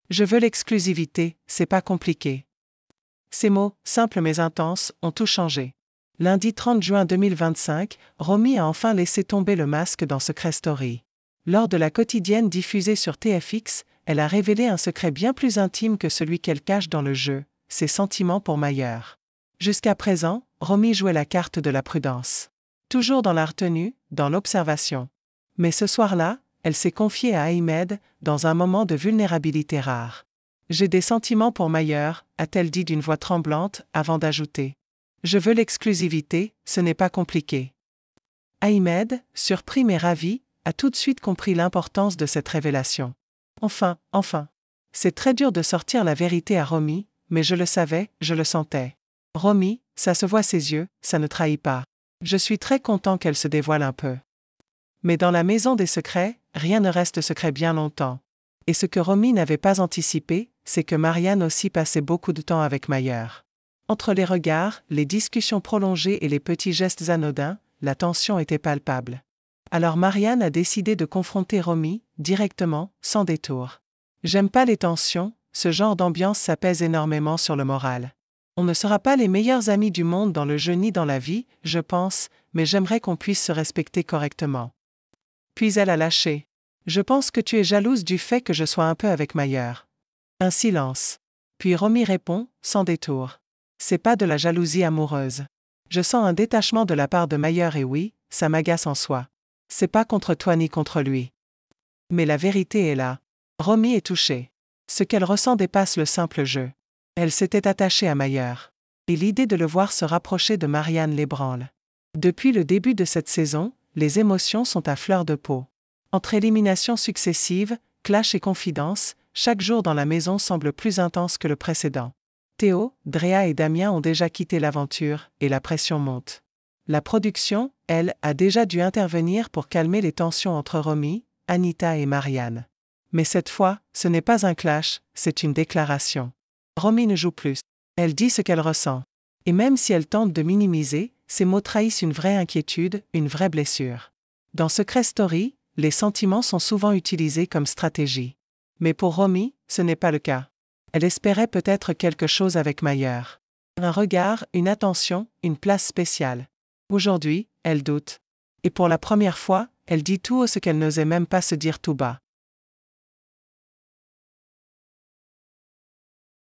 Je veux l'exclusivité, c'est pas compliqué. Ces mots, simples mais intenses, ont tout changé. Lundi 30 juin 2025, Romy a enfin laissé tomber le masque dans Secret Story. Lors de la quotidienne diffusée sur TFX, elle a révélé un secret bien plus intime que celui qu'elle cache dans le jeu, ses sentiments pour Mayer. Jusqu'à présent, Romy jouait la carte de la prudence. Toujours dans la retenue, dans l'observation. Mais ce soir-là, elle s'est confiée à Ahmed, dans un moment de vulnérabilité rare. « J'ai des sentiments pour Mayer », a-t-elle dit d'une voix tremblante, avant d'ajouter. « Je veux l'exclusivité, ce n'est pas compliqué. » Ahmed, surpris mais ravi, a tout de suite compris l'importance de cette révélation. Enfin. C'est très dur de sortir la vérité à Romy, mais je le savais, je le sentais. Romy, ça se voit ses yeux, ça ne trahit pas. Je suis très content qu'elle se dévoile un peu. Mais dans la maison des secrets, rien ne reste secret bien longtemps. Et ce que Romy n'avait pas anticipé, c'est que Marianne aussi passait beaucoup de temps avec Mayer. Entre les regards, les discussions prolongées et les petits gestes anodins, la tension était palpable. Alors Marianne a décidé de confronter Romy, directement, sans détour. J'aime pas les tensions, ce genre d'ambiance s'apaise énormément sur le moral. On ne sera pas les meilleurs amis du monde dans le jeu ni dans la vie, je pense, mais j'aimerais qu'on puisse se respecter correctement. Puis elle a lâché. Je pense que tu es jalouse du fait que je sois un peu avec Mayer. Un silence. Puis Romy répond, sans détour. C'est pas de la jalousie amoureuse. Je sens un détachement de la part de Mayer et oui, ça m'agace en soi. C'est pas contre toi ni contre lui. Mais la vérité est là. Romy est touchée. Ce qu'elle ressent dépasse le simple jeu. Elle s'était attachée à Mayer. Et l'idée de le voir se rapprocher de Marianne l'ébranle. Depuis le début de cette saison, les émotions sont à fleur de peau. Entre éliminations successives, clashs et confidences, chaque jour dans la maison semble plus intense que le précédent. Théo, Drea et Damien ont déjà quitté l'aventure, et la pression monte. La production, elle, a déjà dû intervenir pour calmer les tensions entre Romy, Anita et Marianne. Mais cette fois, ce n'est pas un clash, c'est une déclaration. Romy ne joue plus. Elle dit ce qu'elle ressent. Et même si elle tente de minimiser, ces mots trahissent une vraie inquiétude, une vraie blessure. Dans Secret Story, les sentiments sont souvent utilisés comme stratégie. Mais pour Romy, ce n'est pas le cas. Elle espérait peut-être quelque chose avec Mayer. Un regard, une attention, une place spéciale. Aujourd'hui, elle doute. Et pour la première fois, elle dit tout haut ce qu'elle n'osait même pas se dire tout bas.